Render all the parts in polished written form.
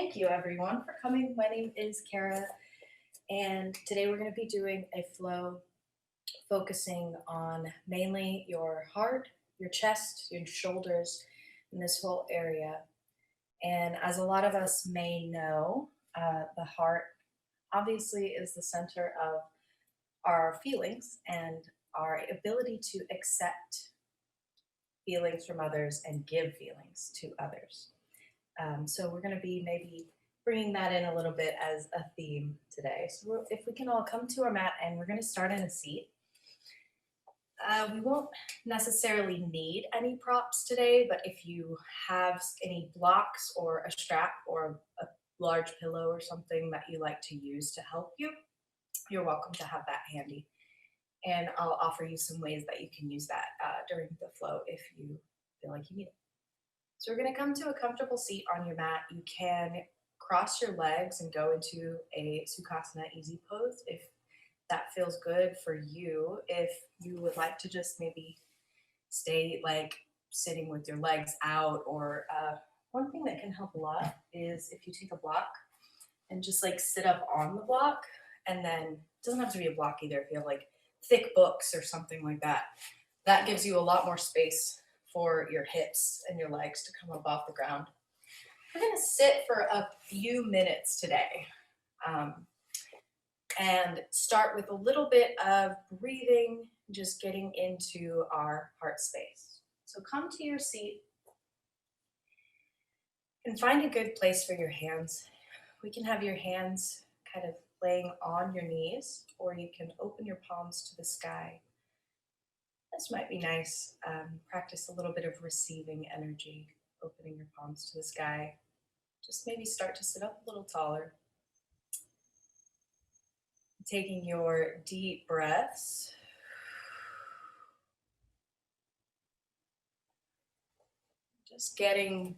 Thank you everyone for coming. My name is Kara, and today we're going to be doing a flow focusing on mainly your heart, your chest, your shoulders, and this whole area. And as a lot of us may know, the heart obviously is the center of our feelings and our ability to accept feelings from others and give feelings to others. So we're going to be maybe bringing that in a little bit as a theme today. So if we can all come to our mat, and we're going to start in a seat. We won't necessarily need any props today, but if you have any blocks or a strap or a large pillow or something that you like to use to help you, you're welcome to have that handy. And I'll offer you some ways that you can use that during the flow if you feel like you need it. So we're going to come to a comfortable seat on your mat. You can cross your legs and go into a Sukhasana easy pose if that feels good for you. If you would like to just maybe stay like sitting with your legs out, or one thing that can help a lot is if you take a block and just like sit up on the block, and then it doesn't have to be a block either. If you have like thick books or something like that, that gives you a lot more space for your hips and your legs to come up off the ground. We're going to sit for a few minutes today and start with a little bit of breathing, just getting into our heart space. So come to your seat and find a good place for your hands. We can have your hands kind of laying on your knees, or you can open your palms to the sky. This might be nice. Practice a little bit of receiving energy, opening your palms to the sky. Just maybe start to sit up a little taller. Taking your deep breaths. Just getting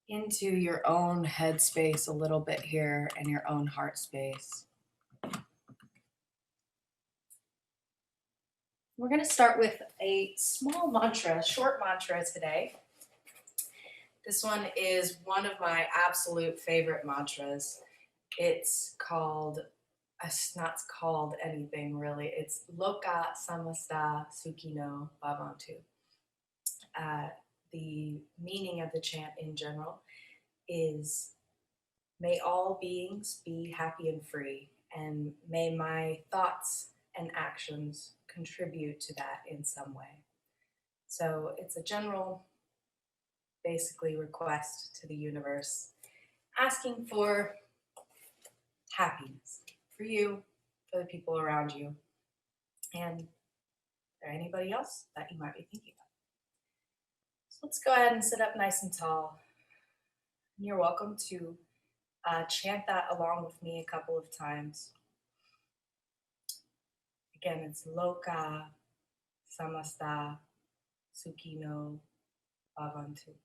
into your own headspace a little bit here and your own heart space. We're going to start with a small mantra, a short mantra today. This one is one of my absolute favorite mantras. It's not called anything really. It's Lokah, Samasta, Sukhino, Bhavantu. The meaning of the chant in general is, may all beings be happy and free, and may my thoughts and actions contribute to that in some way. So it's a general, basically, request to the universe, asking for happiness for you, for the people around you, and for anybody else that you might be thinking of. So let's go ahead and sit up nice and tall. And you're welcome to chant that along with me a couple of times. Again, it's Lokah, Samasta, Sukhino, Bhavantu.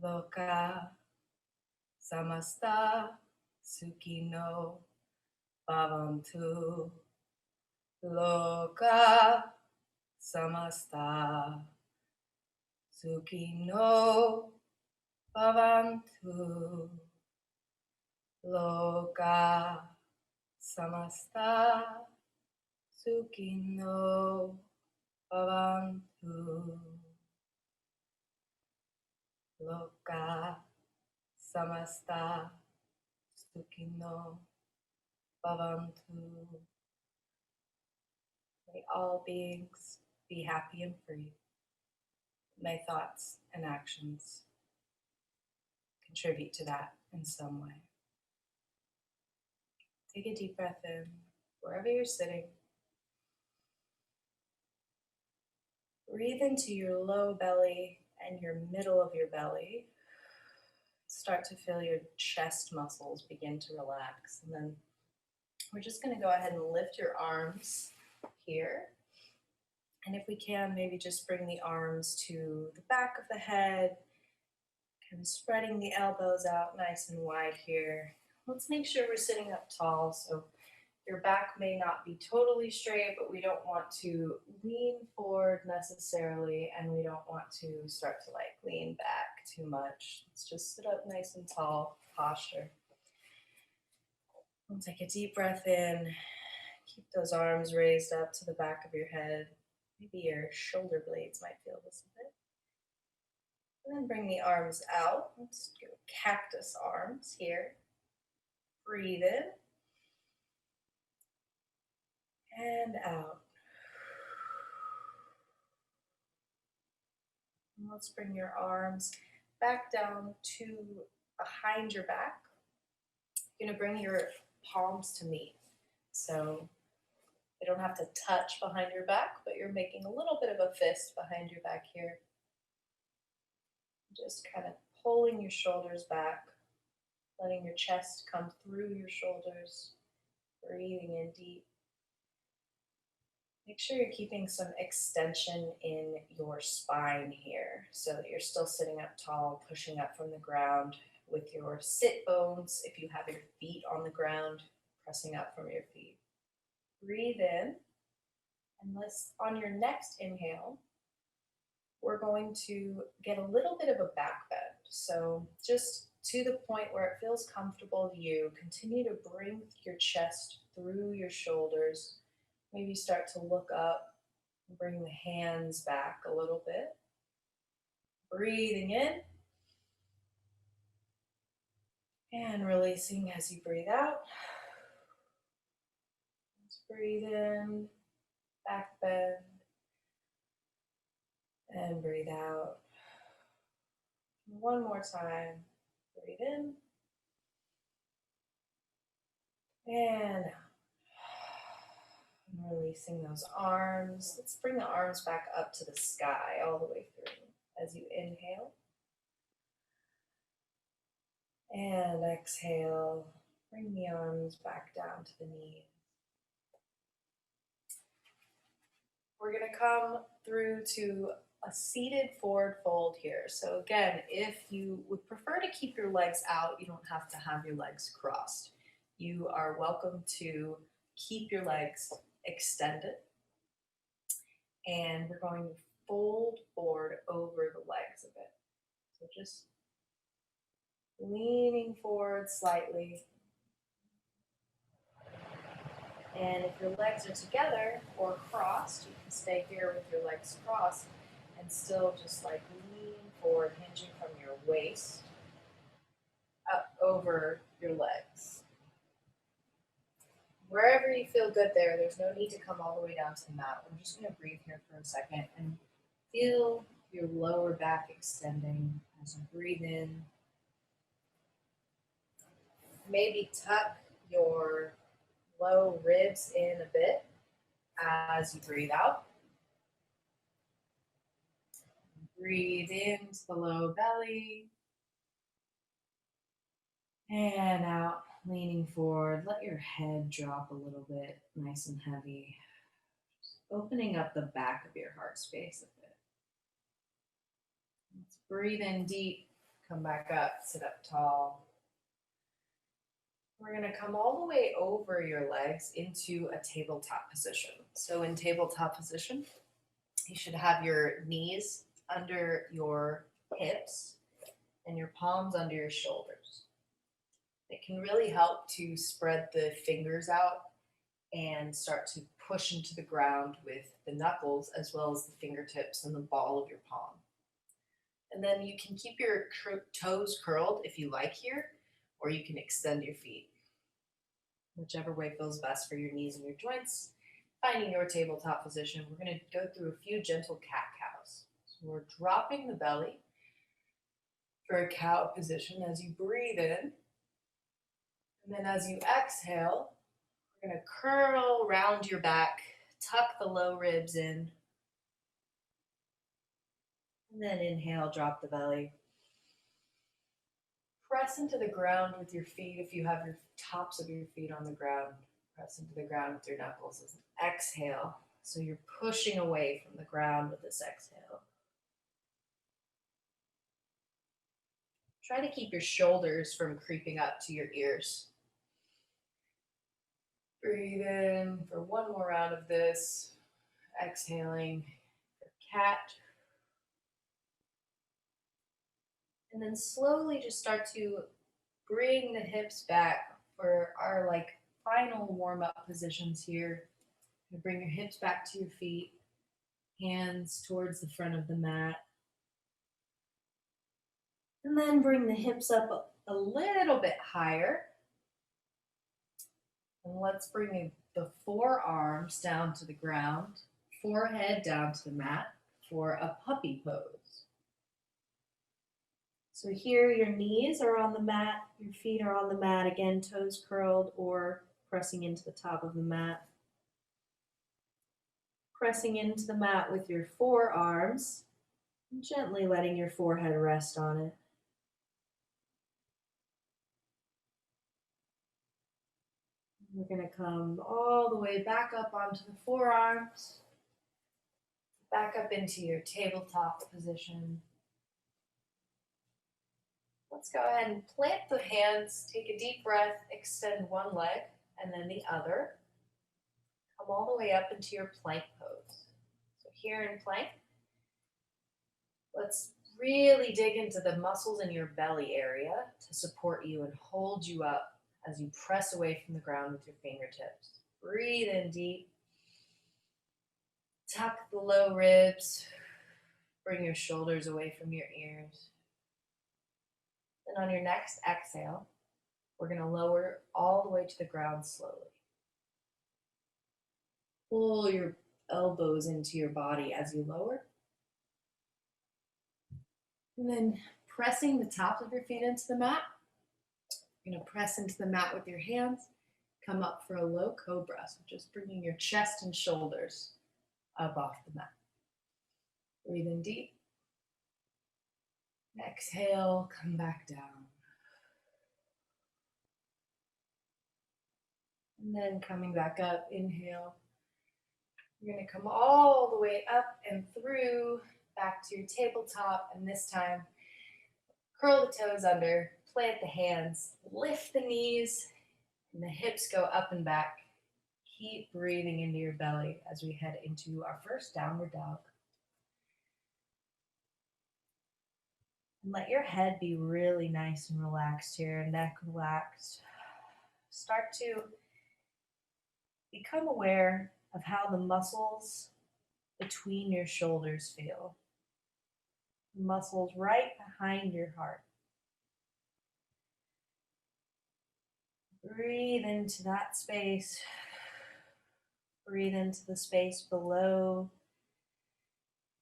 Lokah, Samasta, Sukhino, Bhavantu. Lokah, Samasta, Sukhino, Bhavantu. Lokah, Samasta, Sukhino, Bhavantu. Lokah, Samasta, Sukhino, Bhavantu. May all beings be happy and free. May thoughts and actions contribute to that in some way. Take a deep breath in wherever you're sitting. Breathe into your low belly and your middle of your belly. Start to feel your chest muscles begin to relax. And then we're just going to go ahead and lift your arms here. And if we can, maybe just bring the arms to the back of the head, kind of spreading the elbows out nice and wide here. Let's make sure we're sitting up tall. So Your back may not be totally straight, but we don't want to lean forward necessarily, and we don't want to start to like lean back too much. Let's just sit up nice and tall, posture. We'll take a deep breath in. Keep those arms raised up to the back of your head. Maybe your shoulder blades might feel this a bit. And then bring the arms out. Let's do cactus arms here. Breathe in and out. And let's bring your arms back down to behind your back. You're going to bring your palms to meet. So they don't have to touch behind your back, but you're making a little bit of a fist behind your back here. Just kind of pulling your shoulders back, letting your chest come through your shoulders, breathing in deep. Make sure you're keeping some extension in your spine here so that you're still sitting up tall, pushing up from the ground with your sit bones, if you have your feet on the ground, pressing up from your feet. Breathe in, and let's, on your next inhale, we're going to get a little bit of a back bend. So just to the point where it feels comfortable to you, continue to bring your chest through your shoulders. Maybe start to look up and bring the hands back a little bit. Breathing in and releasing as you breathe out. Let's breathe in, back bend, and breathe out. One more time. Breathe in and out. And releasing those arms. Let's bring the arms back up to the sky all the way through as you inhale. And exhale. Bring the arms back down to the knees. We're going to come through to a seated forward fold here. So again, if you would prefer to keep your legs out, you don't have to have your legs crossed. You are welcome to keep your legs extended. And we're going to fold forward over the legs a bit. So just leaning forward slightly. And if your legs are together or crossed, you can stay here with your legs crossed and still just like lean forward, hinging from your waist up over your legs. Wherever you feel good there, there's no need to come all the way down to the mat. We're just going to breathe here for a second and feel your lower back extending as you breathe in. Maybe tuck your low ribs in a bit as you breathe out. Breathe into the low belly. And out, leaning forward. Let your head drop a little bit, nice and heavy. Just opening up the back of your heart space a bit. Let's breathe in deep, come back up, sit up tall. We're going to come all the way over your legs into a tabletop position. So in tabletop position, you should have your knees under your hips and your palms under your shoulders. It can really help to spread the fingers out and start to push into the ground with the knuckles as well as the fingertips and the ball of your palm. And then you can keep your toes curled if you like here, or you can extend your feet. Whichever way feels best for your knees and your joints. Finding your tabletop position, we're going to go through a few gentle cat-cows. So we're dropping the belly for a cow position as you breathe in. And then as you exhale, we're going to curl round your back, tuck the low ribs in. And then inhale, drop the belly. Press into the ground with your feet. If you have your tops of your feet on the ground, press into the ground with your knuckles as an exhale. So you're pushing away from the ground with this exhale. Try to keep your shoulders from creeping up to your ears. Breathe in for one more round of this. Exhaling for cat. And then slowly just start to bring the hips back for our final warm-up positions here. Bring your hips back to your feet, hands towards the front of the mat. And then bring the hips up a little bit higher. And let's bring the forearms down to the ground, forehead down to the mat for a puppy pose. So here your knees are on the mat, your feet are on the mat, again, toes curled or pressing into the top of the mat. Pressing into the mat with your forearms, and gently letting your forehead rest on it. We're going to come all the way back up onto the forearms, back up into your tabletop position. Let's go ahead and plant the hands, take a deep breath, extend one leg and then the other. Come all the way up into your plank pose. So here in plank, let's really dig into the muscles in your belly area to support you and hold you up as you press away from the ground with your fingertips. Breathe in deep. Tuck the low ribs. Bring your shoulders away from your ears. Then on your next exhale, we're going to lower all the way to the ground slowly. Pull your elbows into your body as you lower. And then pressing the tops of your feet into the mat. You're going to press into the mat with your hands. Come up for a low cobra. So just bringing your chest and shoulders up off the mat. Breathe in deep. Exhale, come back down. And then coming back up, inhale. You're going to come all the way up and through, back to your tabletop, and this time, curl the toes under, plant the hands, lift the knees, and the hips go up and back. Keep breathing into your belly as we head into our first downward dog. And let your head be really nice and relaxed here, neck relaxed. Start to become aware of how the muscles between your shoulders feel. Muscles right behind your heart. Breathe into that space. Breathe into the space below,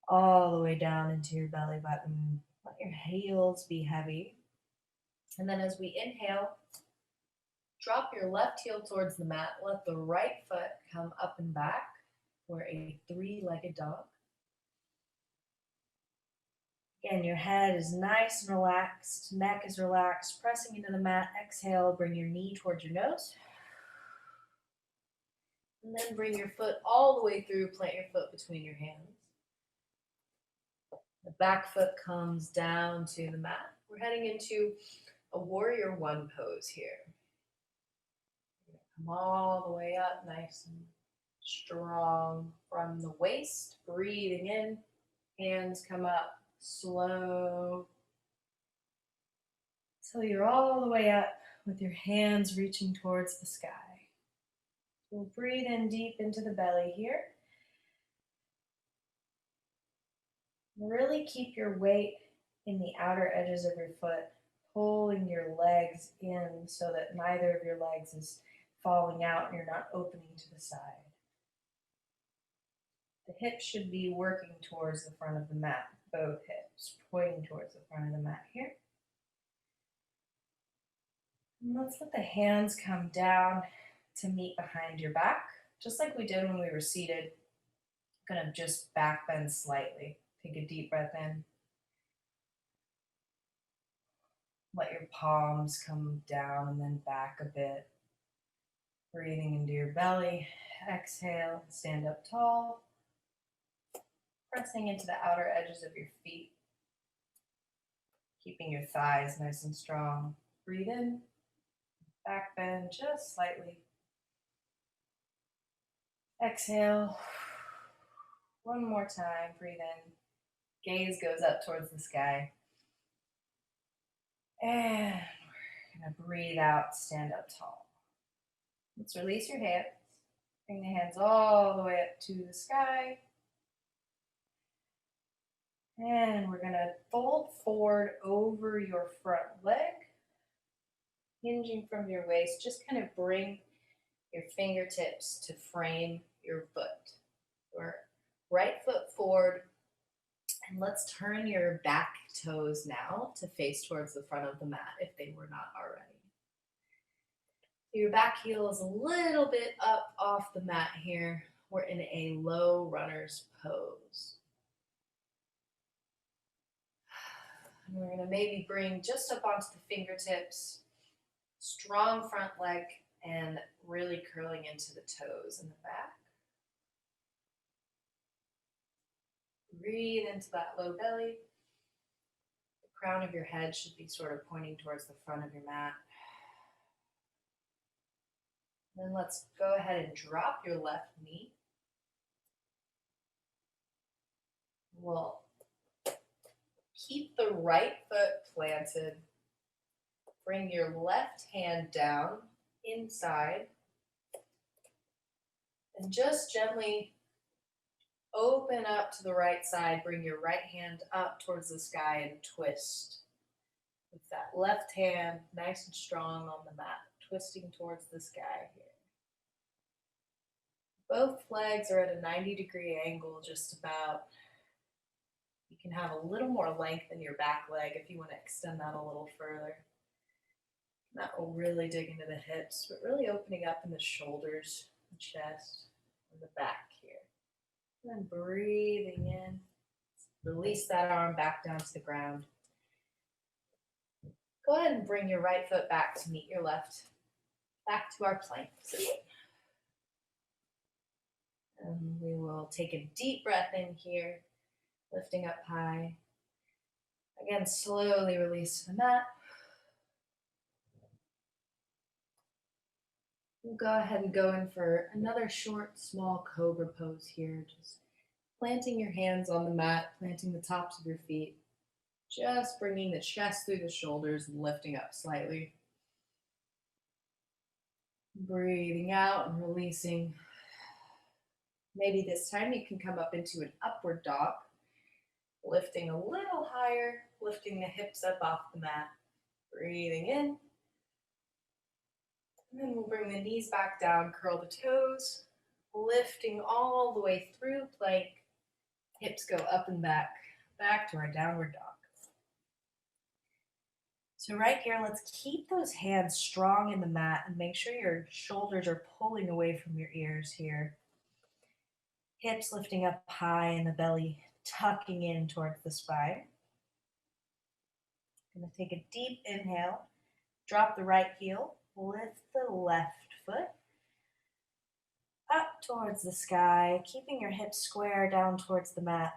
all the way down into your belly button. Let your heels be heavy. And then as we inhale, drop your left heel towards the mat. Let the right foot come up and back for a three-legged dog. Again, your head is nice and relaxed, neck is relaxed, pressing into the mat. Exhale, bring your knee towards your nose. And then bring your foot all the way through, plant your foot between your hands. The back foot comes down to the mat. We're heading into a warrior one pose here. Come all the way up, nice and strong from the waist. Breathing in, hands come up, slow. So you're all the way up with your hands reaching towards the sky. We'll breathe in deep into the belly here. Really keep your weight in the outer edges of your foot, pulling your legs in so that neither of your legs is falling out and you're not opening to the side. The hips should be working towards the front of the mat, both hips pointing towards the front of the mat here. And let's let the hands come down to meet behind your back, just like we did when we were seated. I'm going to just back bend slightly. Take a deep breath in. Let your palms come down and then back a bit. Breathing into your belly. Exhale, stand up tall. Pressing into the outer edges of your feet. Keeping your thighs nice and strong. Breathe in. Back bend just slightly. Exhale. One more time, breathe in. Gaze goes up towards the sky. And we're gonna breathe out, stand up tall. Let's release your hands. Bring the hands all the way up to the sky. And we're gonna fold forward over your front leg, hinging from your waist. Just kind of bring your fingertips to frame your foot. Your right foot forward, and let's turn your back toes now to face towards the front of the mat if they were not already. Your back heel is a little bit up off the mat here. We're in a low runner's pose. And we're gonna maybe bring just up onto the fingertips, strong front leg, and really curling into the toes in the back. Breathe into that low belly. The crown of your head should be sort of pointing towards the front of your mat. Then let's go ahead and drop your left knee. We'll keep the right foot planted. Bring your left hand down inside. And just gently open up to the right side. Bring your right hand up towards the sky and twist. With that left hand nice and strong on the mat, twisting towards the sky here. Both legs are at a 90-degree angle, just about. You can have a little more length in your back leg if you want to extend that a little further. That will really dig into the hips, but really opening up in the shoulders, the chest, and the back here. And then breathing in. Release that arm back down to the ground. Go ahead and bring your right foot back to meet your left. Back to our plank position. And we will take a deep breath in here, lifting up high. Again, slowly release to the mat. We'll go ahead and go in for another short, small cobra pose here. Just planting your hands on the mat, planting the tops of your feet. Just bringing the chest through the shoulders and lifting up slightly. Breathing out and releasing. Maybe this time you can come up into an upward dog, lifting a little higher, lifting the hips up off the mat. Breathing in. And then we'll bring the knees back down, curl the toes, lifting all the way through plank. Hips go up and back, back to our downward dog. So right here, let's keep those hands strong in the mat and make sure your shoulders are pulling away from your ears here. Hips lifting up high and the belly tucking in towards the spine. Gonna take a deep inhale, drop the right heel, lift the left foot up towards the sky, keeping your hips square down towards the mat.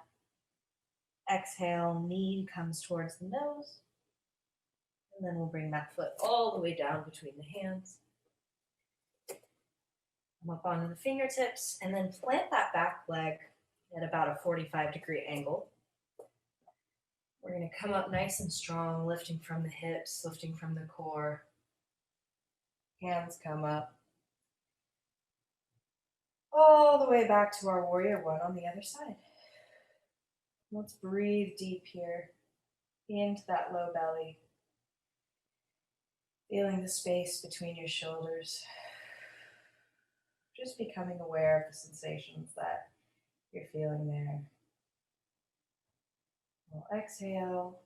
Exhale, knee comes towards the nose. And then we'll bring that foot all the way down between the hands. Come up onto the fingertips and then plant that back leg at about a 45-degree angle. We're going to come up nice and strong, lifting from the hips, lifting from the core. Hands come up. All the way back to our warrior one on the other side. Let's breathe deep here into that low belly. Feeling the space between your shoulders. Just becoming aware of the sensations that you're feeling there. We'll exhale.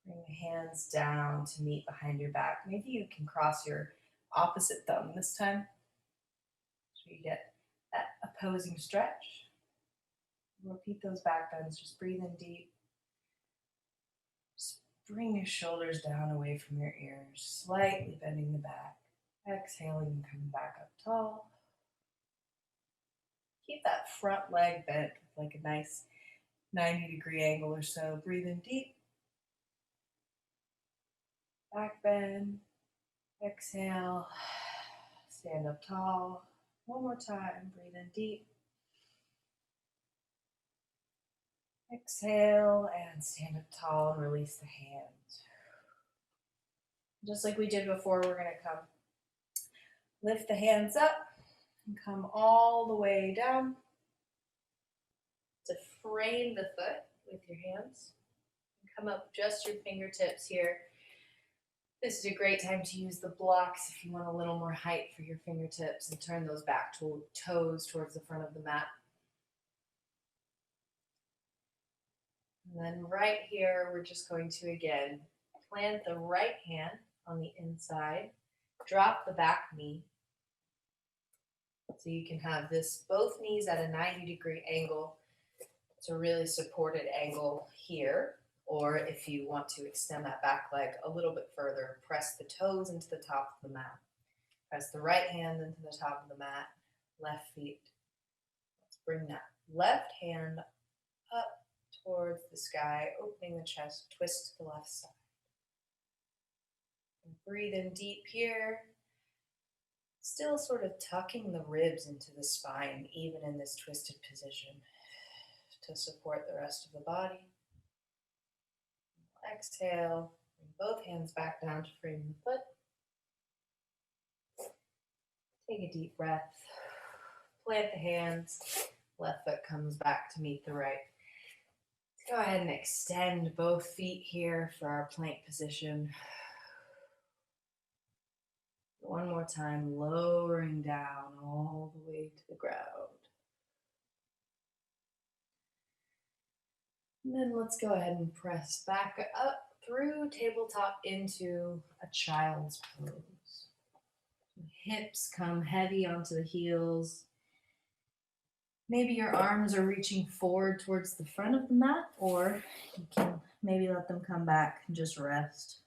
Bring the hands down to meet behind your back. Maybe you can cross your opposite thumb this time. So you get that opposing stretch. Repeat those back bends. Just breathe in deep. Just bring your shoulders down away from your ears, slightly bending the back. Exhaling and coming back up tall. Keep that front leg bent with like a nice 90-degree angle or so. Breathe in deep. Back bend. Exhale. Stand up tall. One more time, breathe in deep. Exhale and stand up tall and release the hands. Just like we did before, we're gonna come lift the hands up and come all the way down to frame the foot with your hands. Come up just your fingertips here. This is a great time to use the blocks if you want a little more height for your fingertips, and turn those back to toes towards the front of the mat. And then right here, we're just going to, again, plant the right hand on the inside, drop the back knee. So you can have this, both knees at a 90-degree angle. It's a really supported angle here. Or if you want to extend that back leg a little bit further, press the toes into the top of the mat. Press the right hand into the top of the mat, left feet. Let's bring that left hand up towards the sky, opening the chest, twist to the left side. And breathe in deep here. Still sort of tucking the ribs into the spine, even in this twisted position, to support the rest of the body. Exhale, bring both hands back down to frame the foot. Take a deep breath. Plant the hands. Left foot comes back to meet the right. Let's go ahead and extend both feet here for our plank position. One more time, lowering down all the way to the ground. And then let's go ahead and press back up through tabletop into a child's pose. Hips come heavy onto the heels. Maybe your arms are reaching forward towards the front of the mat, or you can maybe let them come back and just rest,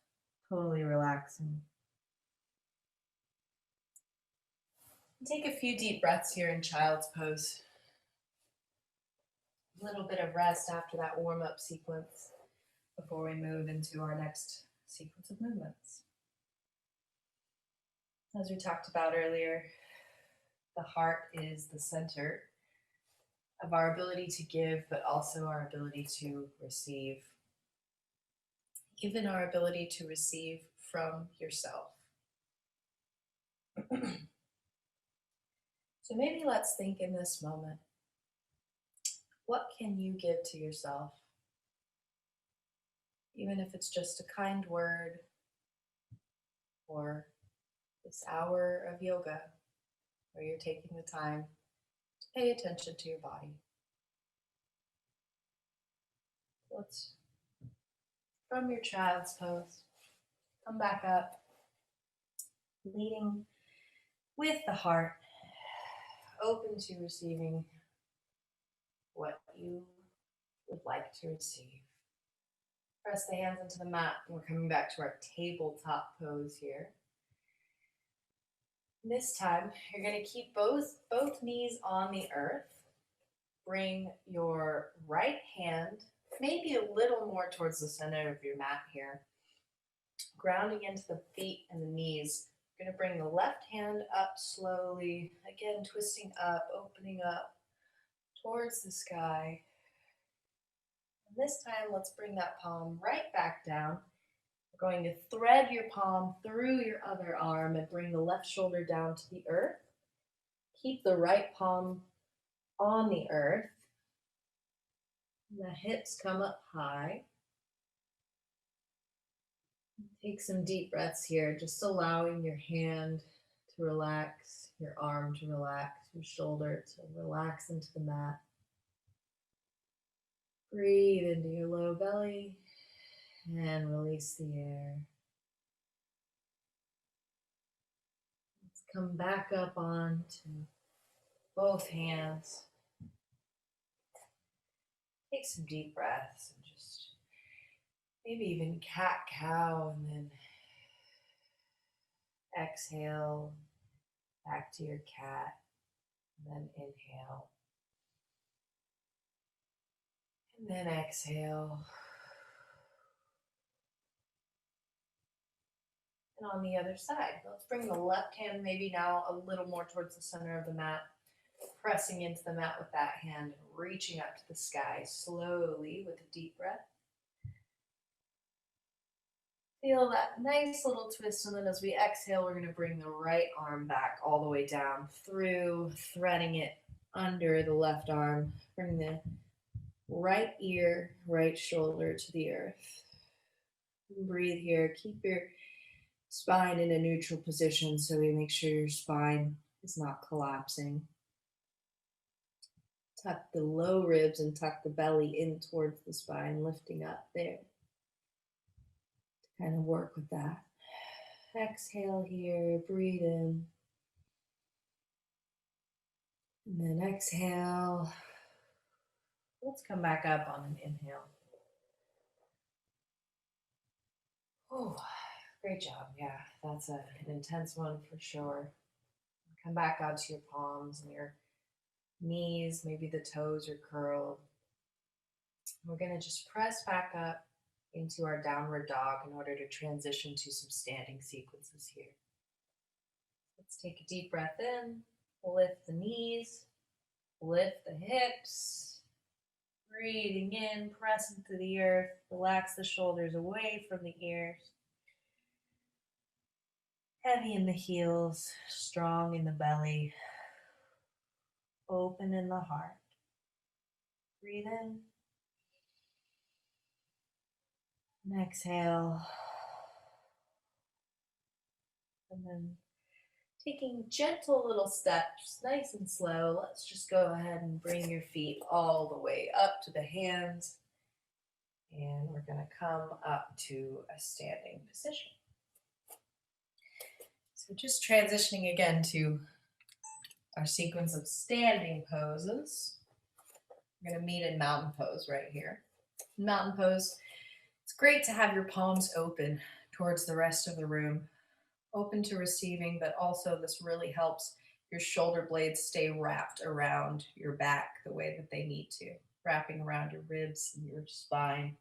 totally relaxing. Take a few deep breaths here in child's pose. A little bit of rest after that warm-up sequence before we move into our next sequence of movements. As we talked about earlier, the heart is the center of our ability to give, but also our ability to receive. Even our ability to receive from yourself. So maybe let's think in this moment, what can you give to yourself? Even if it's just a kind word or this hour of yoga where you're taking the time to pay attention to your body. Let's, from your child's pose, come back up, leading with the heart, open to receiving what you would like to receive. Press the hands into the mat. We're coming back to our tabletop pose here. This time, you're going to keep both knees on the earth. Bring your right hand maybe a little more towards the center of your mat here. Grounding into the feet and the knees. You're going to bring the left hand up slowly. Again, twisting up, opening up towards the sky. And this time, let's bring that palm right back down. We're going to thread your palm through your other arm and bring the left shoulder down to the earth. Keep the right palm on the earth. And the hips come up high. Take some deep breaths here, just allowing your hand to relax, your arm to relax, your shoulder to relax into the mat. Breathe into your low belly and release the air. Let's come back up onto both hands. Take some deep breaths and just maybe even cat-cow, and then exhale back to your cat, and then inhale. And then exhale. And on the other side, let's bring the left hand maybe now a little more towards the center of the mat, pressing into the mat with that hand and reaching up to the sky slowly with a deep breath. Feel that nice little twist, and then as we exhale, we're going to bring the right arm back all the way down through, threading it under the left arm. Bring the right ear, right shoulder to the earth. Breathe here. Keep your spine in a neutral position so we make sure your spine is not collapsing. Tuck the low ribs and tuck the belly in towards the spine, lifting up there. Kind of work with that. Exhale here, breathe in. And then exhale. Let's come back up on an inhale. Oh, great job. Yeah, that's an intense one for sure. Come back out to your palms and your knees. Maybe the toes are curled. We're going to just press back up into our downward dog in order to transition to some standing sequences here. Let's take a deep breath in, lift the knees, lift the hips, breathing in, press into the earth, relax the shoulders away from the ears. Heavy in the heels, strong in the belly, open in the heart. Breathe in. And exhale. And then taking gentle little steps, nice and slow, let's just go ahead and bring your feet all the way up to the hands. And we're going to come up to a standing position. So just transitioning again to our sequence of standing poses. We're going to meet in mountain pose right here. Mountain pose, it's great to have your palms open towards the rest of the room, open to receiving, but also this really helps your shoulder blades stay wrapped around your back the way that they need to, wrapping around your ribs and your spine.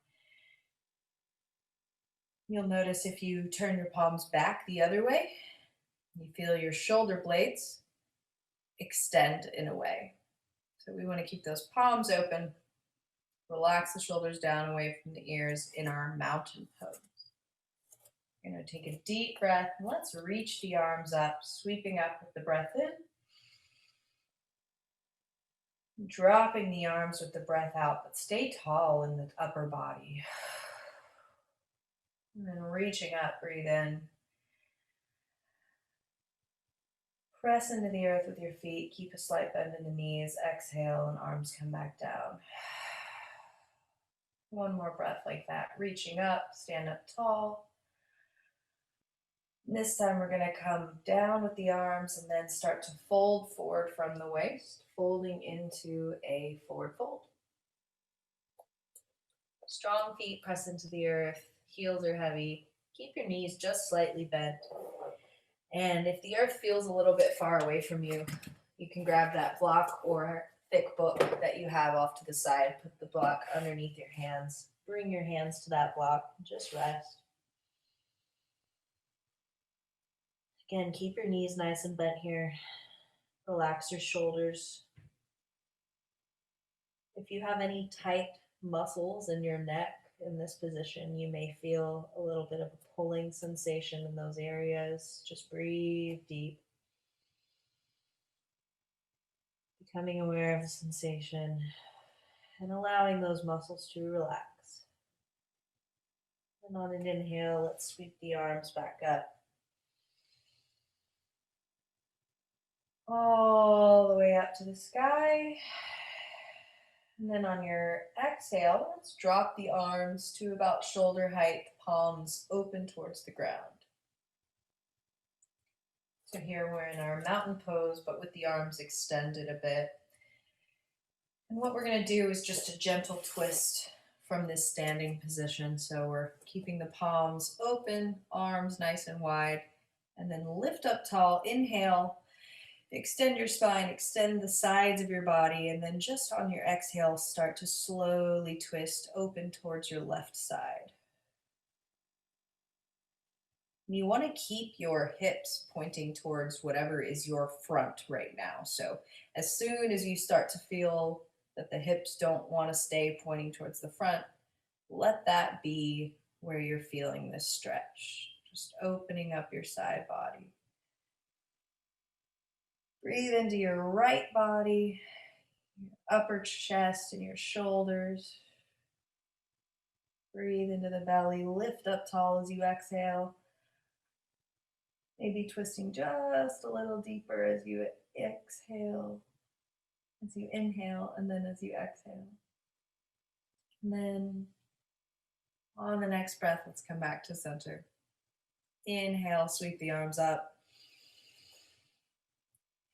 You'll notice if you turn your palms back the other way, you feel your shoulder blades extend in a way. So we want to keep those palms open, relax the shoulders down away from the ears in our mountain pose. You're going to take a deep breath and let's reach the arms up, sweeping up with the breath in. Dropping the arms with the breath out, but stay tall in the upper body. And then reaching up, breathe in. Press into the earth with your feet. Keep a slight bend in the knees. Exhale and arms come back down. One more breath like that. Reaching up, stand up tall. This time we're going to come down with the arms and then start to fold forward from the waist, folding into a forward fold. Strong feet press into the earth, heels are heavy. Keep your knees just slightly bent. And if the earth feels a little bit far away from you, you can grab that block or thick book that you have off to the side, put the block underneath your hands, bring your hands to that block, just rest. Again, keep your knees nice and bent here. Relax your shoulders. If you have any tight muscles in your neck in this position, you may feel a little bit of a pulling sensation in those areas. Just breathe deep. Becoming aware of the sensation and allowing those muscles to relax. And on an inhale, let's sweep the arms back up. All the way up to the sky. And then on your exhale, let's drop the arms to about shoulder height, palms open towards the ground. So here we're in our mountain pose, but with the arms extended a bit. And what we're going to do is just a gentle twist from this standing position. So we're keeping the palms open, arms nice and wide, and then lift up tall, inhale. Extend your spine, extend the sides of your body, and then just on your exhale, start to slowly twist open towards your left side. You want to keep your hips pointing towards whatever is your front right now. So as soon as you start to feel that the hips don't want to stay pointing towards the front, let that be where you're feeling this stretch. Just opening up your side body. Breathe into your right body, your upper chest and your shoulders. Breathe into the belly, lift up tall as you exhale. Maybe twisting just a little deeper as you exhale, as you inhale, and then as you exhale. And then on the next breath, let's come back to center. Inhale, sweep the arms up.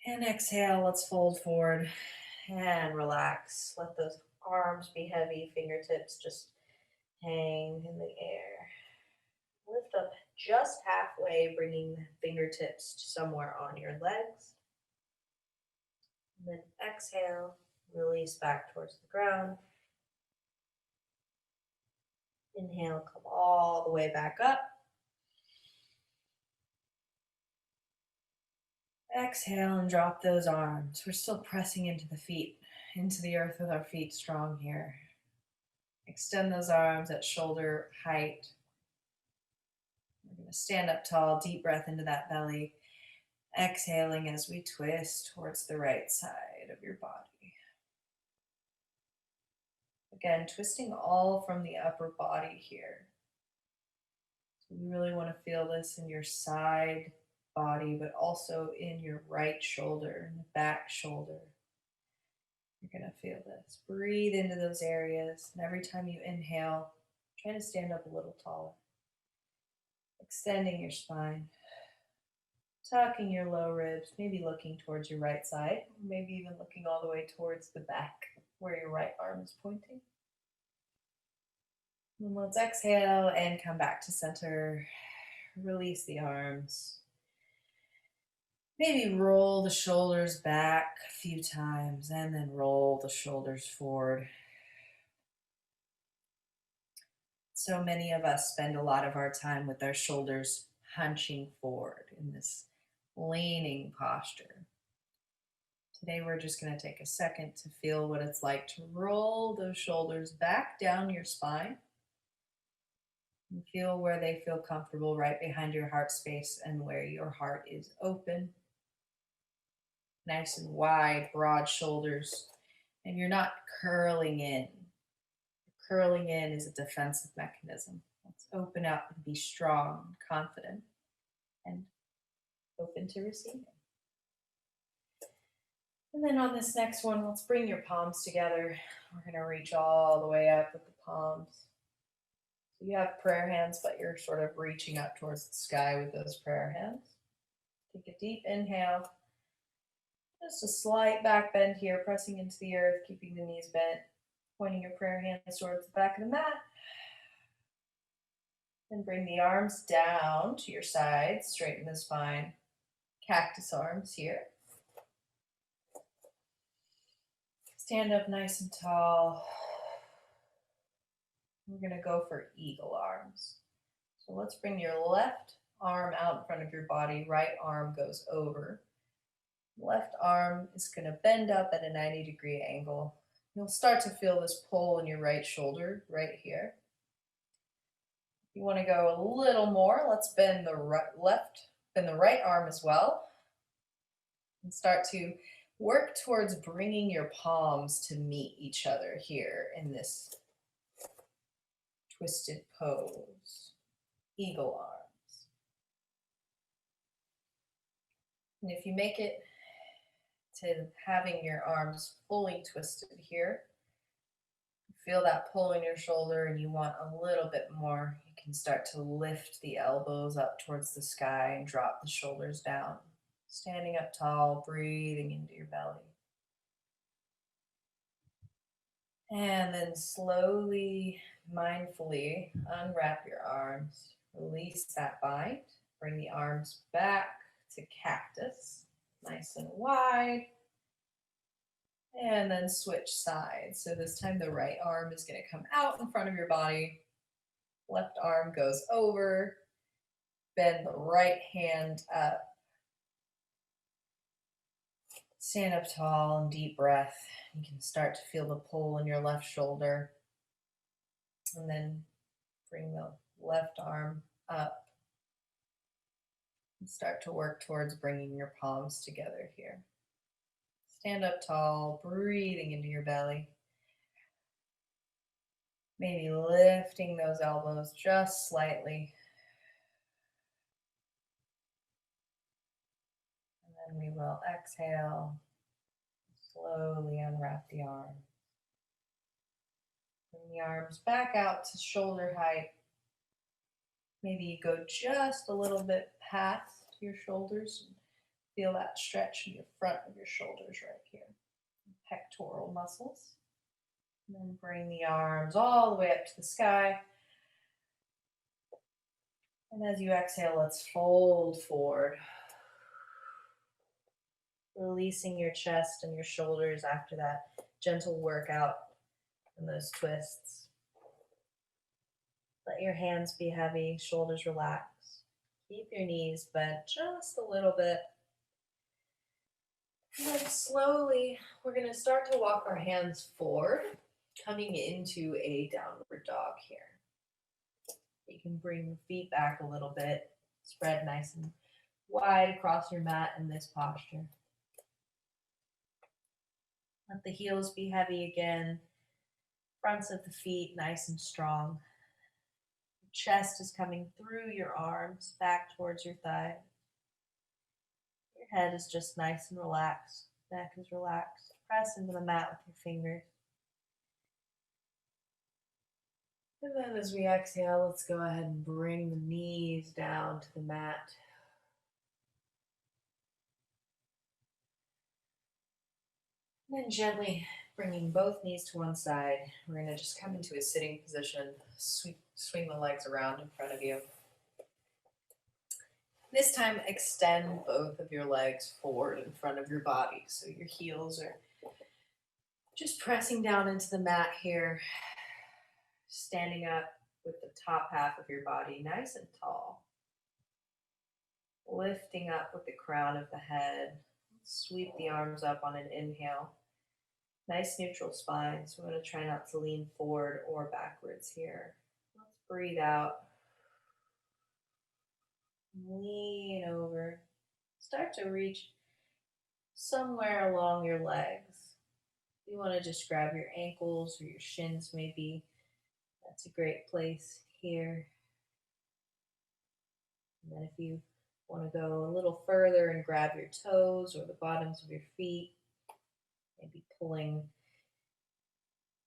And exhale, let's fold forward and relax. Let those arms be heavy, fingertips just hang in the air. Lift up just halfway, bringing the fingertips somewhere on your legs. And then exhale, release back towards the ground. Inhale, come all the way back up. Exhale and drop those arms. We're still pressing into the feet, into the earth with our feet strong here. Extend those arms at shoulder height. We're going to stand up tall, deep breath into that belly. Exhaling as we twist towards the right side of your body. Again, twisting all from the upper body here. So you really want to feel this in your side body, but also in your right shoulder, and the back shoulder. You're going to feel this. Breathe into those areas, and every time you inhale, try to stand up a little taller. Extending your spine, tucking your low ribs, maybe looking towards your right side, maybe even looking all the way towards the back where your right arm is pointing. And let's exhale and come back to center. Release the arms. Maybe roll the shoulders back a few times and then roll the shoulders forward. So many of us spend a lot of our time with our shoulders hunching forward in this leaning posture. Today we're just going to take a second to feel what it's like to roll those shoulders back down your spine. And feel where they feel comfortable, right behind your heart space and where your heart is open. Nice and wide, broad shoulders. And you're not curling in. Curling in is a defensive mechanism. Let's open up and be strong, confident, and open to receiving. And then on this next one, let's bring your palms together. We're going to reach all the way up with the palms. So you have prayer hands, but you're sort of reaching up towards the sky with those prayer hands. Take a deep inhale. Just a slight back bend here, pressing into the earth, keeping the knees bent, pointing your prayer hands towards the back of the mat. Then bring the arms down to your sides, straighten the spine. Cactus arms here. Stand up nice and tall. We're going to go for eagle arms. So let's bring your left arm out in front of your body. Right arm goes over. Left arm is going to bend up at a 90-degree angle. You'll start to feel this pull in your right shoulder right here. If you want to go a little more, let's bend the right arm as well. And start to work towards bringing your palms to meet each other here in this twisted pose, eagle arms. And if you make it to having your arms fully twisted here, feel that pull in your shoulder and you want a little bit more, you can start to lift the elbows up towards the sky and drop the shoulders down. Standing up tall, breathing into your belly. And then slowly, mindfully unwrap your arms. Release that bind. Bring the arms back to cactus. Nice and wide. And then switch sides. So this time the right arm is going to come out in front of your body. Left arm goes over. Bend the right hand up. Stand up tall and deep breath. You can start to feel the pull in your left shoulder. And then bring the left arm up. And start to work towards bringing your palms together here. Stand up tall, breathing into your belly. Maybe lifting those elbows just slightly. And then we will exhale, slowly unwrap the arm. Bring the arms back out to shoulder height. Maybe you go just a little bit past your shoulders and feel that stretch in your front of your shoulders right here. Pectoral muscles. And then bring the arms all the way up to the sky. And as you exhale, let's fold forward. Releasing your chest and your shoulders after that gentle workout and those twists. Let your hands be heavy, shoulders relax. Keep your knees bent just a little bit. And then slowly, we're going to start to walk our hands forward, coming into a downward dog here. You can bring the feet back a little bit, spread nice and wide across your mat in this posture. Let the heels be heavy again, fronts of the feet nice and strong. Chest is coming through your arms, back towards your thigh. Your head is just nice and relaxed. Neck is relaxed. Press into the mat with your fingers. And then as we exhale, let's go ahead and bring the knees down to the mat. And then gently bringing both knees to one side, we're going to just come into a sitting position, swing the legs around in front of you. This time, extend both of your legs forward in front of your body. So your heels are just pressing down into the mat here, standing up with the top half of your body nice and tall. Lifting up with the crown of the head. Sweep the arms up on an inhale. Nice neutral spine, so we're going to try not to lean forward or backwards here. Let's breathe out. Lean over. Start to reach somewhere along your legs. You want to just grab your ankles or your shins maybe. That's a great place here. And then if you want to go a little further and grab your toes or the bottoms of your feet, maybe pulling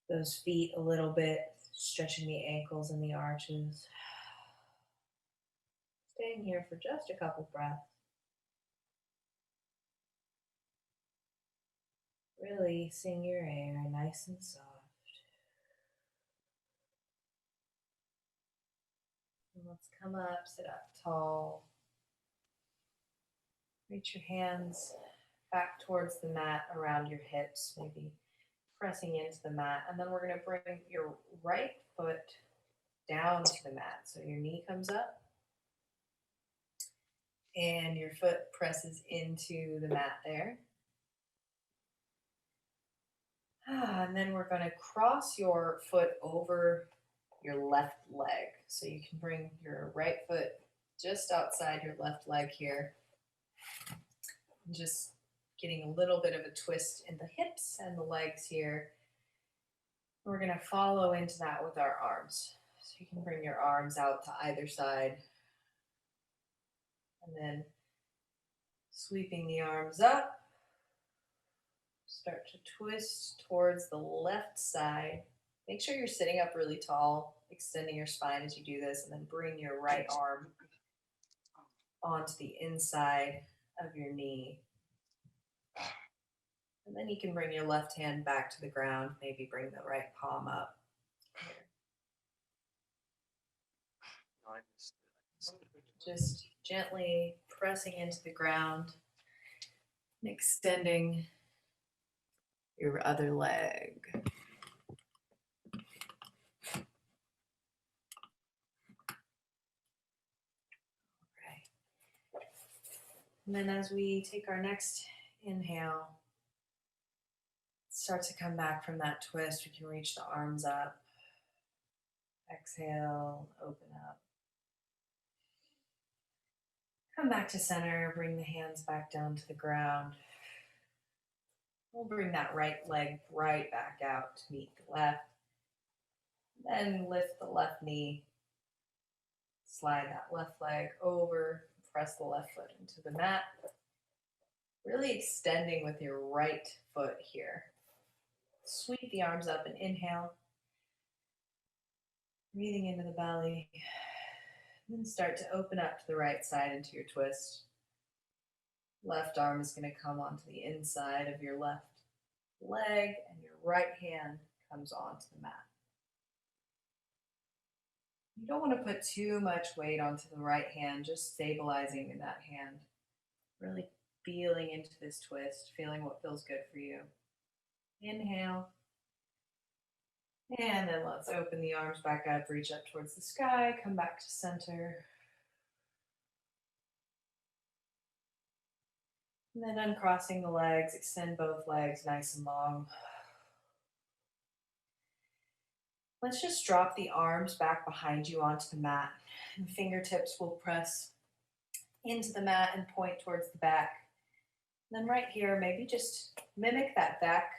those feet a little bit, stretching the ankles and the arches. Staying here for just a couple breaths. Releasing your air nice and soft. And let's come up, sit up tall. Reach your hands back towards the mat around your hips, maybe pressing into the mat. And then we're going to bring your right foot down to the mat. So your knee comes up and your foot presses into the mat there. And then we're going to cross your foot over your left leg. So you can bring your right foot just outside your left leg here. Just getting a little bit of a twist in the hips and the legs here. We're going to follow into that with our arms. So you can bring your arms out to either side. And then sweeping the arms up. Start to twist towards the left side. Make sure you're sitting up really tall, extending your spine as you do this, and then bring your right arm onto the inside of your knee. And then you can bring your left hand back to the ground, maybe bring the right palm up. Just gently pressing into the ground and extending your other leg. And then as we take our next inhale, start to come back from that twist. We can reach the arms up. Exhale, open up. Come back to center, bring the hands back down to the ground. We'll bring that right leg right back out to meet the left. Then lift the left knee, slide that left leg over, press the left foot into the mat. Really extending with your right foot here. Sweep the arms up and inhale. Breathing into the belly. Then start to open up to the right side into your twist. Left arm is going to come onto the inside of your left leg, and your right hand comes onto the mat. You don't want to put too much weight onto the right hand, just stabilizing in that hand. Really feeling into this twist, feeling what feels good for you. Inhale. And then let's open the arms back up, reach up towards the sky, come back to center. And then uncrossing the legs, extend both legs nice and long. Let's just drop the arms back behind you onto the mat. And fingertips will press into the mat and point towards the back. And then right here, maybe just mimic that back,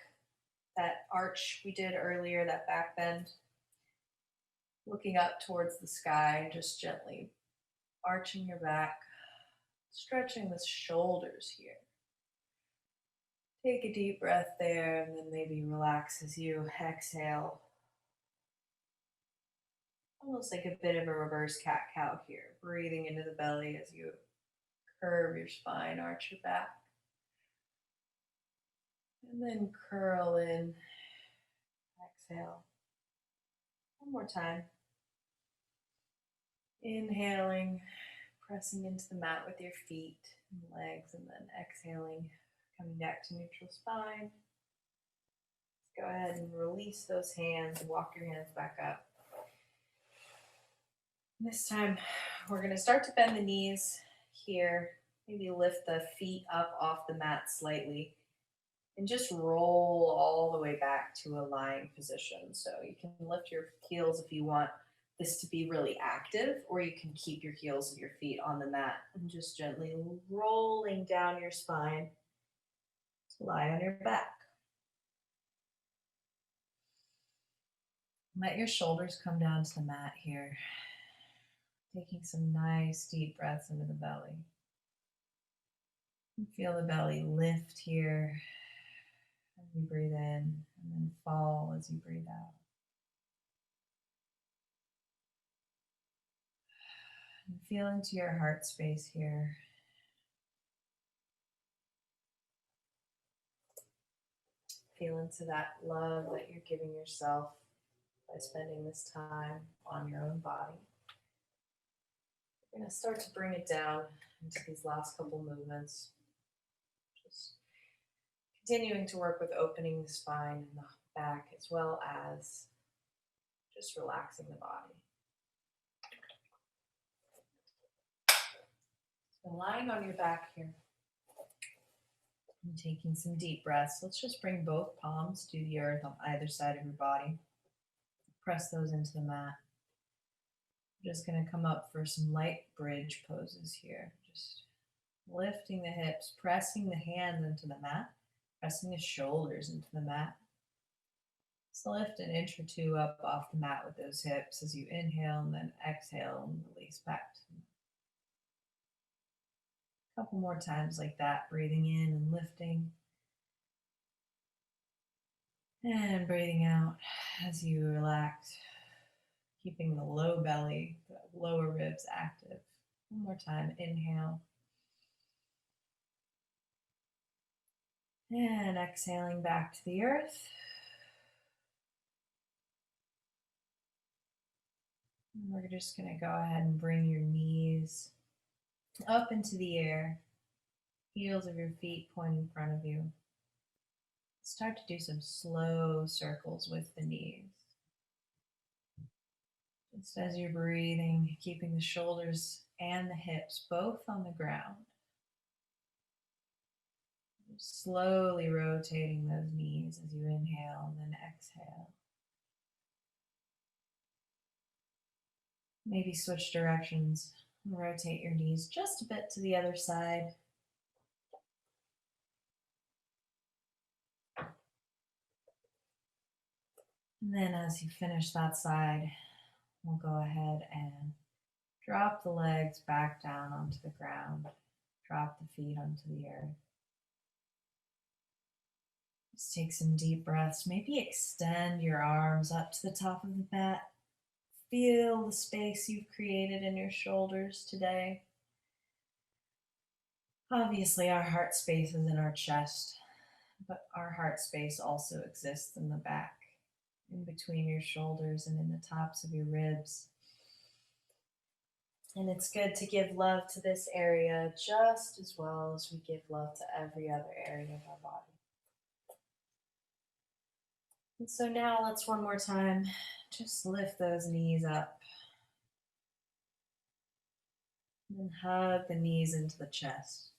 that arch we did earlier, that back bend. Looking up towards the sky and just gently arching your back, stretching the shoulders here. Take a deep breath there and then maybe relax as you exhale. Almost like a bit of a reverse cat-cow here. Breathing into the belly as you curve your spine, arch your back. And then curl in, exhale. One more time. Inhaling, pressing into the mat with your feet and legs, and then exhaling, coming back to neutral spine. Let's go ahead and release those hands and walk your hands back up. And this time, we're going to start to bend the knees here. Maybe lift the feet up off the mat slightly and just roll all the way back to a lying position. So you can lift your heels if you want this to be really active, or you can keep your heels and your feet on the mat and just gently rolling down your spine to lie on your back. Let your shoulders come down to the mat here. Taking some nice deep breaths into the belly. And feel the belly lift here as you breathe in, and then fall as you breathe out. And feel into your heart space here. Feel into that love that you're giving yourself by spending this time on your own body. We're going to start to bring it down into these last couple movements. Just continuing to work with opening the spine and the back, as well as just relaxing the body. So lying on your back here and taking some deep breaths. Let's just bring both palms to the earth on either side of your body. Press those into the mat. I'm just going to come up for some light bridge poses here. Just lifting the hips, pressing the hands into the mat, pressing the shoulders into the mat. So lift an inch or two up off the mat with those hips as you inhale, and then exhale and release back to the mat. A couple more times like that, breathing in and lifting. And breathing out as you relax, keeping the low belly, the lower ribs active. One more time, inhale. And exhaling back to the earth. And we're just going to go ahead and bring your knees up into the air, heels of your feet pointing in front of you. Start to do some slow circles with the knees. Just as you're breathing, keeping the shoulders and the hips both on the ground. Slowly rotating those knees as you inhale and then exhale. Maybe switch directions. Rotate your knees just a bit to the other side. And then as you finish that side, we'll go ahead and drop the legs back down onto the ground. Drop the feet onto the earth. Just take some deep breaths. Maybe extend your arms up to the top of the mat. Feel the space you've created in your shoulders today. Obviously, our heart space is in our chest, but our heart space also exists in the back, in between your shoulders and in the tops of your ribs. And it's good to give love to this area just as well as we give love to every other area of our body. And so now let's one more time just lift those knees up. And then hug the knees into the chest.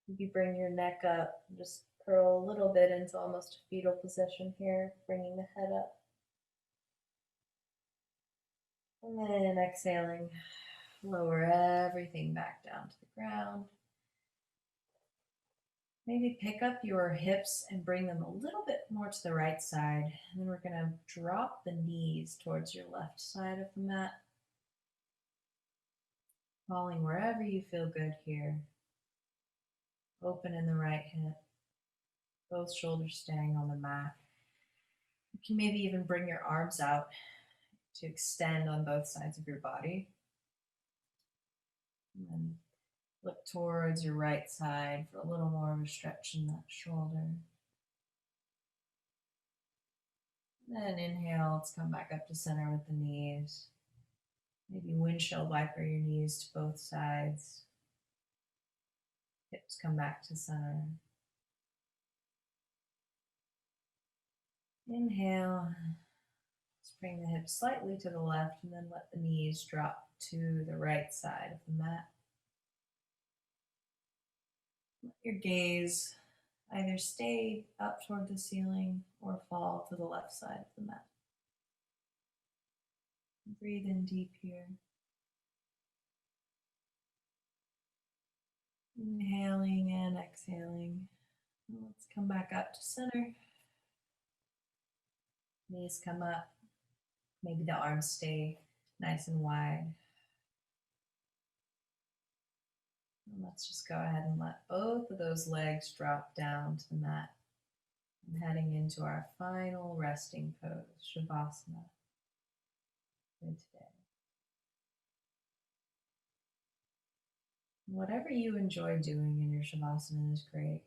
Maybe bring your neck up and just curl a little bit into almost a fetal position here, bringing the head up. And then exhaling, lower everything back down to the ground. Maybe pick up your hips and bring them a little bit more to the right side. And then we're going to drop the knees towards your left side of the mat. Falling wherever you feel good here. Open in the right hip. Both shoulders staying on the mat. You can maybe even bring your arms out to extend on both sides of your body. And then look towards your right side for a little more of a stretch in that shoulder. Then inhale, let's come back up to center with the knees. Maybe windshield wiper your knees to both sides. Hips come back to center. Inhale. Let's bring the hips slightly to the left and then let the knees drop to the right side of the mat. Let your gaze either stay up toward the ceiling or fall to the left side of the mat. Breathe in deep here. Inhaling and exhaling. Let's come back up to center. Knees come up. Maybe the arms stay nice and wide. And let's just go ahead and let both of those legs drop down to the mat. And heading into our final resting pose, Shavasana, for today. Whatever you enjoy doing in your Shavasana is great.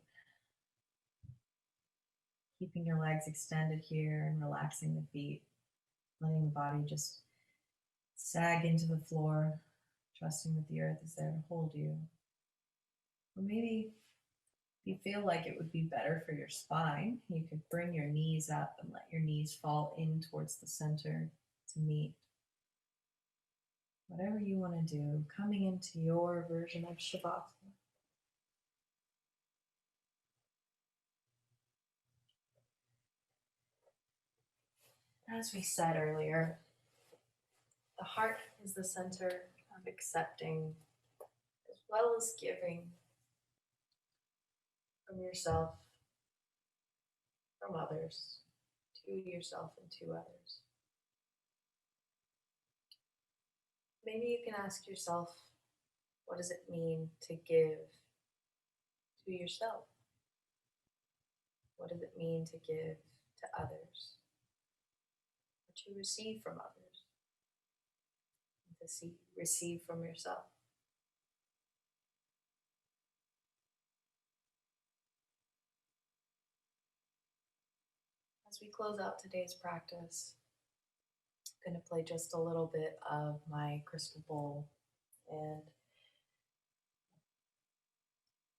Keeping your legs extended here and relaxing the feet, letting the body just sag into the floor, trusting that the earth is there to hold you. Or maybe if you feel like it would be better for your spine, you could bring your knees up and let your knees fall in towards the center to meet. Whatever you want to do, coming into your version of Shavasana. As we said earlier, the heart is the center of accepting as well as giving from yourself, from others, to yourself and to others. Maybe you can ask yourself, what does it mean to give to yourself? What does it mean to give to others? Or to receive from others? And to receive from yourself? As we close out today's practice, I'm going to play just a little bit of my crystal bowl and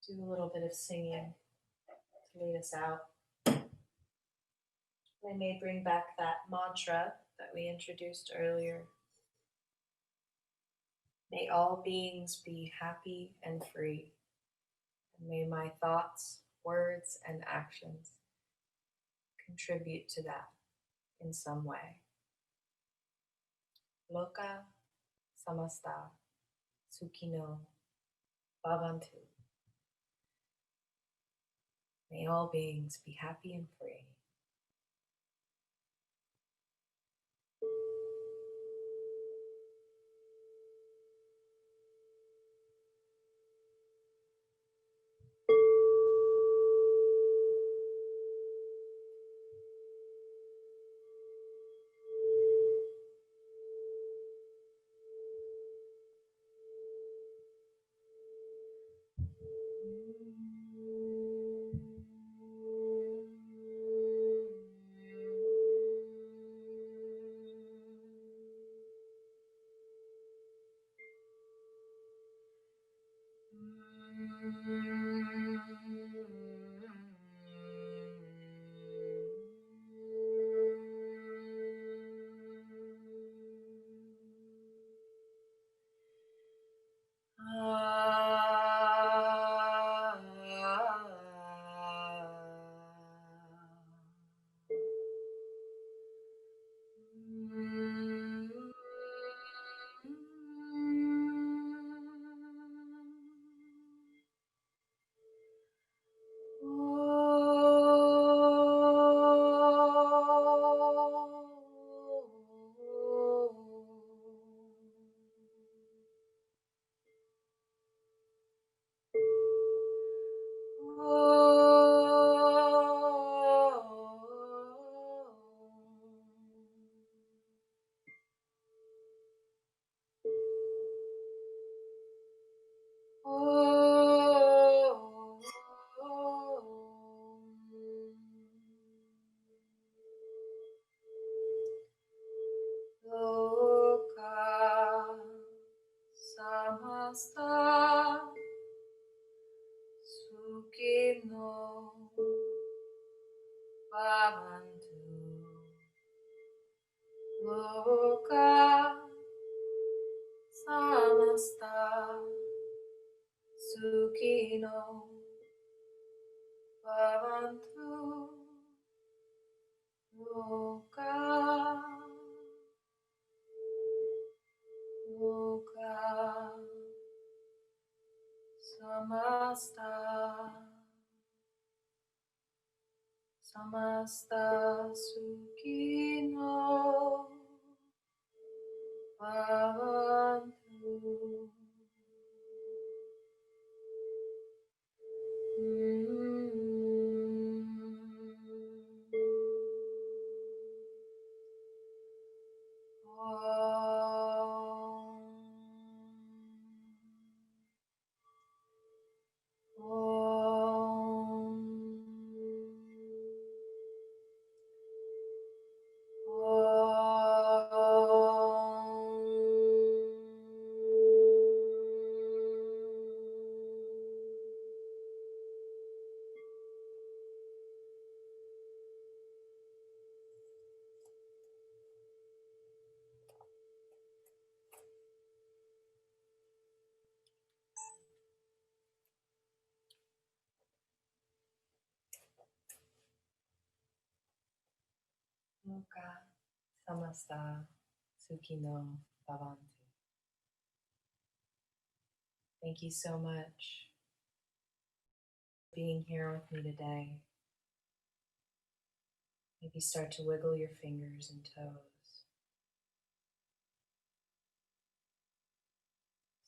do a little bit of singing to lead us out. I may bring back that mantra that we introduced earlier. May all beings be happy and free. And may my thoughts, words, and actions contribute to that in some way. Lokah, Samasta, Sukhino, Bhavantu. May all beings be happy and free. Lokah, Samasta, Sukhino, Bhavantu. Lokah, Samasta, Sukhino, Bhavantu. Lokah, Lokah, Samasta, Samasta, Sukhino, Bhavantu. Lokah, Samasta, Sukhino, Bhavantu. Thank you so much for being here with me today. Maybe start to wiggle your fingers and toes.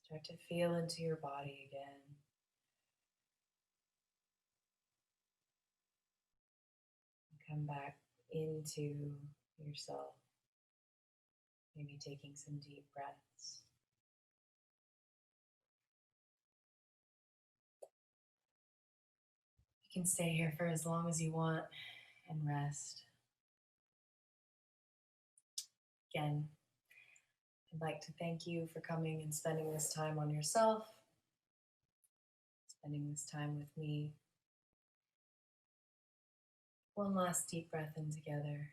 Start to feel into your body again. And come back into yourself. Maybe taking some deep breaths. You can stay here for as long as you want and rest. Again, I'd like to thank you for coming and spending this time on yourself, spending this time with me. One last deep breath in together.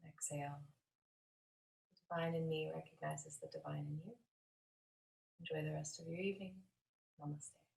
Exhale. The divine in me recognizes the divine in you. Enjoy the rest of your evening. Namaste.